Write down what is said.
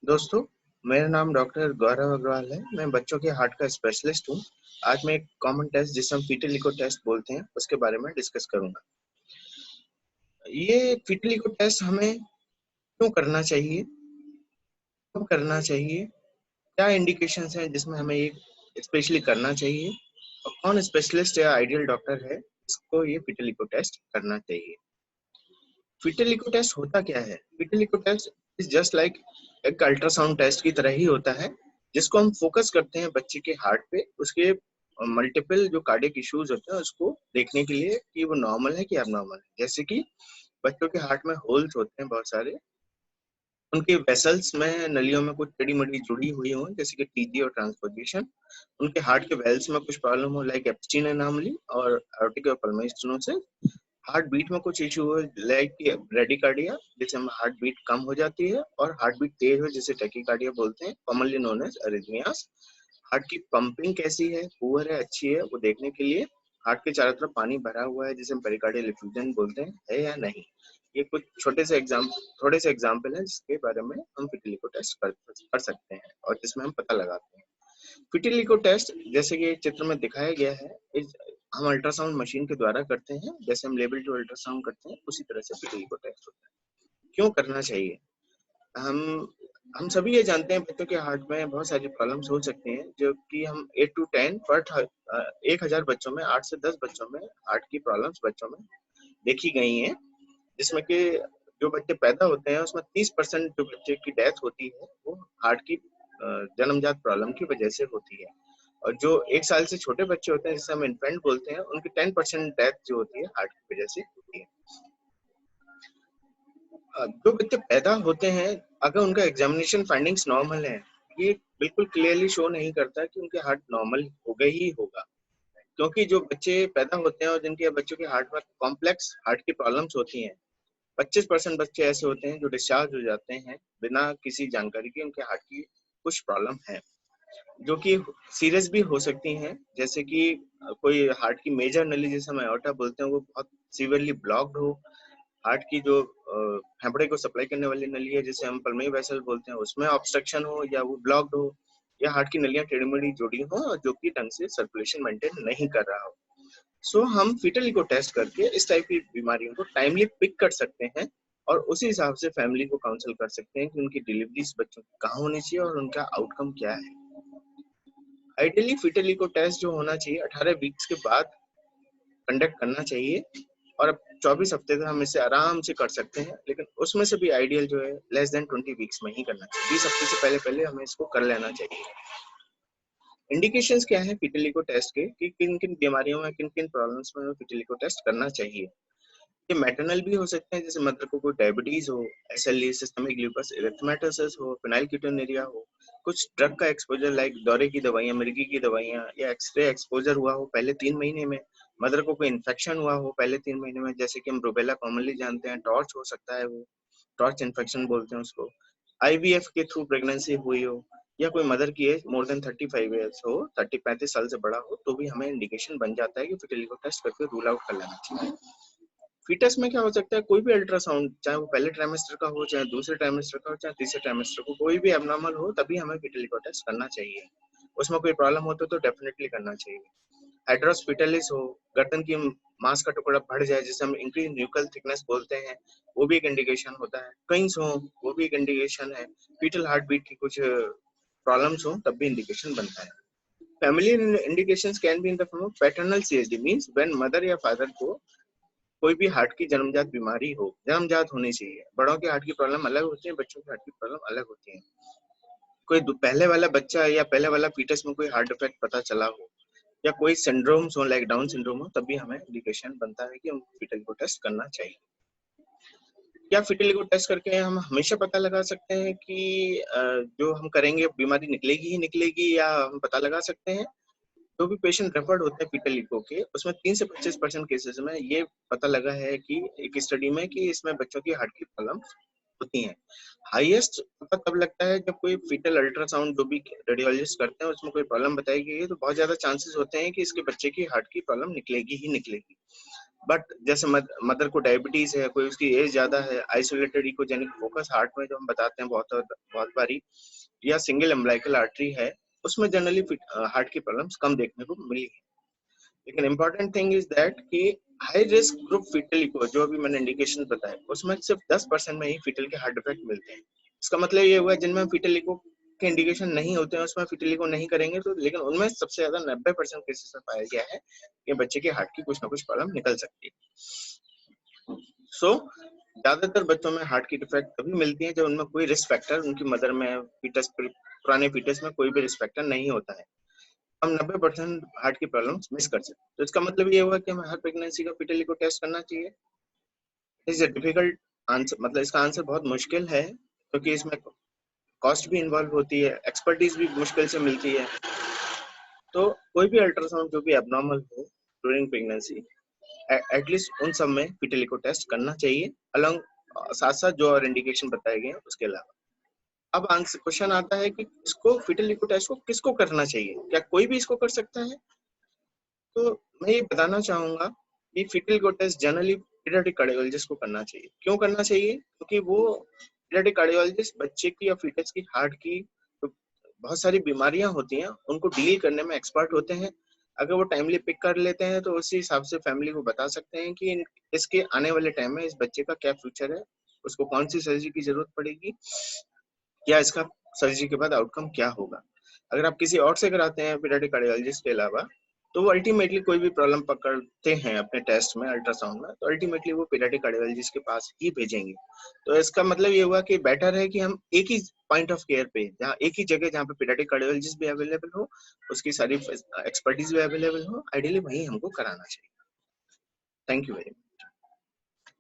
दोस्तों, मेरा नाम डॉक्टर गौरव अग्रवाल है। मैं बच्चों के हार्ट का स्पेशलिस्ट हूँ। आज मैं एक कॉमन टेस्ट जिसे हम फीटल इको टेस्ट बोलते हैं उसके बारे में डिस्कस करूंगा। ये फीटल इको टेस्ट हमें क्यों करना चाहिए, कब करना चाहिए, क्या इंडिकेशंस हैं जिसमें हमें ये स्पेशली करना चाहिए और कौन स्पेशलिस्ट या आइडियल डॉक्टर है इसको ये फीटल इको टेस्ट करना चाहिए। फीटल इको टेस्ट होता क्या है? Fetal echo test is just like एक अल्ट्रासाउंड टेस्ट की तरह ही होता है, जिसको हम फोकस करते हैं बच्चे के हार्ट पे, उसके मल्टीपल जो कार्डियक इश्यूज होते हैं उसको देखने के लिए कि वो नॉर्मल है कि एबनॉर्मल है। जैसे कि बच्चों के हार्ट में होल्स होते हैं बहुत सारे, उनके वेसल्स में नलियों में कुछ टेढ़ी मड़ी जुड़ी हुई हो, जैसे कि टीजी और ट्रांसपोजिशन। उनके हार्ट के वेल्स में कुछ प्रॉब्लम हो, लाइक एप्स्टीन एनॉमली और एओर्टिक और पल्मोनरी स्टेनोसिस। हार्ट बीट में कुछ इशू हो, लाइक ब्रेडिकार्डिया, जिससे हम हार्ट बीट कम हो जाती है, और हार्ट बीट तेज हो जिसे टैकीकार्डिया बोलते हैं, कॉमनली नोन एज अरिथमियास। हार्ट की पंपिंग कैसी है, पुअर है, अच्छी है, वो देखने के लिए हार्ट के चारों तरफ पानी भरा हुआ है जिसे हम पेरिकार्डियल इफ्यूजन बोलते हैं, है या नहीं। ये कुछ थोड़े से एग्जाम्पल है जिसके बारे में हम फीटल इको टेस्ट कर सकते हैं और जिसमें हम पता लगाते हैं। फीटल इको टेस्ट जैसे कि चित्र में दिखाया गया है, हम अल्ट्रासाउंड मशीन के द्वारा करते हैं। जैसे हम लेवल टू अल्ट्रासाउंड करते हैं उसी तरह से फीटल इको टेस्ट होता है। क्यों करना चाहिए? हम हम सभी ये जानते हैं बच्चों के हार्ट में बहुत सारी प्रॉब्लम्स हो सकती हैं, जो कि हम 8 to 10 पर 1000 बच्चों में 8 से 10 बच्चों में हार्ट की प्रॉब्लम्स बच्चों में देखी गई हैं, जिसमें कि जो बच्चे पैदा होते हैं उसमें 30% जो बच्चे की डेथ होती है वो हार्ट की जन्मजात प्रॉब्लम की वजह से होती है। और जो 1 साल से छोटे बच्चे होते हैं जिसे हम इन्फेंट बोलते हैं, उनकी 10% डेथ जो होती है हार्ट की वजह से होती है। जो बच्चे पैदा होते हैं, अगर उनका एग्जामिनेशन फाइंडिंग्स नॉर्मल है, ये बिल्कुल क्लियरली शो नहीं करता कि उनके हार्ट नॉर्मल होगा ही होगा। क्योंकि जो बच्चे पैदा होते हैं और जिनके बच्चों के हार्ट में कॉम्प्लेक्स हार्ट की प्रॉब्लम्स होती हैं, 25% बच्चे ऐसे होते हैं जो डिस्चार्ज हो जाते हैं बिना किसी जानकारी के उनके हार्ट की कुछ प्रॉब्लम है, जो कि सीरियस भी हो सकती हैं। जैसे कि कोई हार्ट की मेजर नली जिसे हम एओर्टा बोलते हैं वो बहुत सीवियरली ब्लॉक्ड हो, हार्ट की जो फेफड़े को सप्लाई करने वाली नली है जिसे हम पल्मोनरी वेसल बोलते हैं उसमें ऑब्स्ट्रक्शन हो या वो ब्लॉक्ड हो, या हार्ट की नलियां टेढ़ी मेढ़ी जुड़ी हो और जो कि ढंग से सर्कुलेशन मेंटेन नहीं कर रहा हो। सो हम फीटल इको टेस्ट करके इस टाइप की बीमारियों को टाइमली पिक कर सकते हैं और उसी हिसाब से फैमिली को काउंसिल कर सकते हैं कि उनकी डिलीवरी बच्चों की कहाँ होनी चाहिए और उनका आउटकम क्या है। आइडियली फीटल इको टेस्ट जो होना चाहिए 18 वीक्स के बाद कंडक्ट करना चाहिए, और अब 24 हफ्ते तक हम इसे आराम से कर सकते हैं, लेकिन उसमें से भी आइडियल जो है लेस देन 20 वीक्स में ही करना चाहिए। 20 हफ्ते से पहले पहले हमें इसको कर लेना चाहिए। इंडिकेशंस क्या है फीटल इको टेस्ट के, कि किन किन बीमारियों में, किन किन प्रॉब्लम्स में फीटल इको टेस्ट करना चाहिए। ये मैटरनल भी हो सकते हैं, जैसे मदर को कोई डायबिटीज हो, एसएलई सिस्टमिक लूपस एरिथेमेटोसिस हो, फिनाइलकीटोनुरिया हो, कुछ ड्रग का एक्सपोजर लाइक दौरे की दवाइयां, मिर्गी की दवाइयां, या एक्सरे एक्सपोजर हुआ हो पहले 3 महीने में, मदर को कोई इन्फेक्शन हुआ हो पहले 3 महीने में, जैसे कि हम रूबेला कॉमनली जानते हैं, टॉर्च हो सकता है, वो टॉर्च इन्फेक्शन बोलते हैं उसको, आईवीएफ के थ्रू प्रेगनेंसी हुई हो, या कोई मदर की एज मोर देन 35 ईयर्स हो, 35 साल से बड़ा हो, तो भी हमें इंडिकेशन बन जाता है कि फीटल इको टेस्ट करके रूल आउट कर लेना चाहिए। फीटस में क्या हो सकता है, कोई भी अल्ट्रासाउंड, चाहे वो पहले ट्राइमेस्टर का हो, चाहे दूसरे ट्राइमेस्टर का हो, चाहे तीसरे ट्राइमेस्टर को, कोई भी एबनॉर्मल हो तभी हमें फीटल इको टेस्ट करना चाहिए। उसमें कोई प्रॉब्लम हो तो डेफिनेटली करना चाहिए। हाइड्रोस फीटलिस हो, गर्दन की मांस का टुकड़ा बढ़ जाए जिसे हम इंक्रीज न्यूकल थिकनेस बोलते हैं, वो भी एक इंडिकेशन होता है। कईस हो, वो भी एक इंडिकेशन है। फीटल हार्ट बीट की कुछ प्रॉब्लम्स हो तब भी इंडिकेशन बनता है। Family indications can be in the form of paternal CSD, means when mother या फादर को कोई भी हार्ट की जन्मजात बीमारी हो, जन्मजात होनी चाहिए। बड़ों के हार्ट की प्रॉब्लम अलग होती है, बच्चों के हार्ट की प्रॉब्लम अलग होती है। कोई पहले वाला बच्चा या पहले वाला फीटस में कोई हार्ट डिफेक्ट पता चला हो, या कोई सिंड्रोम्स हो लाइक डाउन सिंड्रोम हो, तब भी हमें इंडिकेशन बनता है कि हम फीटल को टेस्ट करना चाहिए। क्या फीटल को टेस्ट करके हम हमेशा पता लगा सकते हैं कि जो हम करेंगे बीमारी निकलेगी ही निकलेगी, या हम पता लगा सकते हैं? जो भी पेशेंट रेफर्ड होते हैं फीटल इको के, उसमें 3 से 25% केसेस में ये पता लगा है कि एक स्टडी में कि इसमें बच्चों की हार्ट की प्रॉब्लम होती हैं। हाईएस्ट पता तब लगता है जब कोई फीटल अल्ट्रासाउंड जो भी रेडियोलॉजिस्ट करते हैं उसमें कोई प्रॉब्लम बताई गई है, तो बहुत ज्यादा चांसेस होते हैं कि इसके बच्चे की हार्ट की प्रॉब्लम निकलेगी ही निकलेगी। बट जैसे मदर को डायबिटीज है, कोई उसकी एज ज्यादा है, आइसोलेटेड इकोजेनिक फोकस हार्ट में जो हम बताते हैं बहुत बारी, या सिंगल एम्बलाइकल आर्टरी है, उसमें जनरली हार्ट की प्रॉब्लम्स कम देखने को मिली है। लेकिन इम्पोर्टेंट थिंग इज दैट कि high risk group fetal echo, जो अभी मैंने इंडिकेशन बताया, उसमें सिर्फ 10% में ही फीटल के हार्ट डिफेक्ट मिलते हैं। इसका मतलब ये हुआ जिनमें फीटल इको के इंडिकेशन नहीं होते हैं उसमें फीटल इको नहीं करेंगे, तो लेकिन उनमें सबसे ज्यादा 90% केसेस में पाया गया है कि बच्चे के हार्ट की कुछ ना कुछ प्रॉब्लम निकल सकती है। सो ज्यादातर बच्चों में हार्ट की डिफेक्ट तभी मिलती है जब उनमें कोई रिस्क फैक्टर, उनकी मदर में, फीटस, पुराने फीटस में कोई भी रिस्क फैक्टर नहीं होता है। हम 90% हार्ट की प्रॉब्लम्स मिस कर सकते हैं। तो इसका मतलब ये हुआ कि हमें हर प्रेगनेंसी का फीटल इको टेस्ट करना चाहिए। इज अ डिफिकल्ट आंसर, मतलब इसका आंसर बहुत मुश्किल है क्योंकि इसमें कॉस्ट भी इन्वॉल्व होती है, एक्सपर्टीज भी मुश्किल से मिलती है। तो कोई भी अल्ट्रासाउंड जो भी एबनॉर्मल हो ड्यूरिंग प्रेगनेंसी, एटलीस्ट उन सब में फीटल इको टेस्ट करना चाहिए, अलॉन्ग साथ साथ जो और इंडिकेशन बताए गए हैं उसके अलावा। अब आंसर क्वेश्चन आता है कि इसको फीटल इको टेस्ट को किसको करना चाहिए, क्या कोई भी इसको कर सकता है? तो मैं ये बताना चाहूंगा कि fetal echo test generally paediatric cardiologist को करना चाहिए। क्यों करना चाहिए? क्योंकि वो पीडियाट्रिक कार्डियोलॉजिस्ट बच्चे की या फीटस की हार्ट की तो बहुत सारी बीमारियां होती हैं, उनको डील करने में एक्सपर्ट होते हैं। अगर वो टाइमली पिक कर लेते हैं तो उसी हिसाब से फैमिली को बता सकते हैं कि इसके आने वाले टाइम में इस बच्चे का क्या फ्यूचर है, उसको कौन सी सर्जरी की जरूरत पड़ेगी, या इसका सर्जरी के बाद आउटकम क्या होगा। अगर आप किसी और से कराते हैं पीडियाट्रिक कार्डियोलॉजिस्ट के अलावा, तो वो अल्टीमेटली कोई भी प्रॉब्लम पकड़ते हैं अपने टेस्ट में, अल्ट्रासाउंड में, तो अल्टीमेटली वो पीडियाट्रिक कार्डियोलॉजिस्ट के पास ही भेजेंगे। तो इसका मतलब ये हुआ कि बेटर है कि हम एक ही पॉइंट ऑफ केयर पे, जहाँ एक ही जगह जहाँ पे पीडियाट्रिक कार्डियोलॉजिस्ट भी अवेलेबल हो, उसकी सारी एक्सपर्टीज भी अवेलेबल हो, आइडियली वहीं हमको कराना चाहिए। Thank you very much.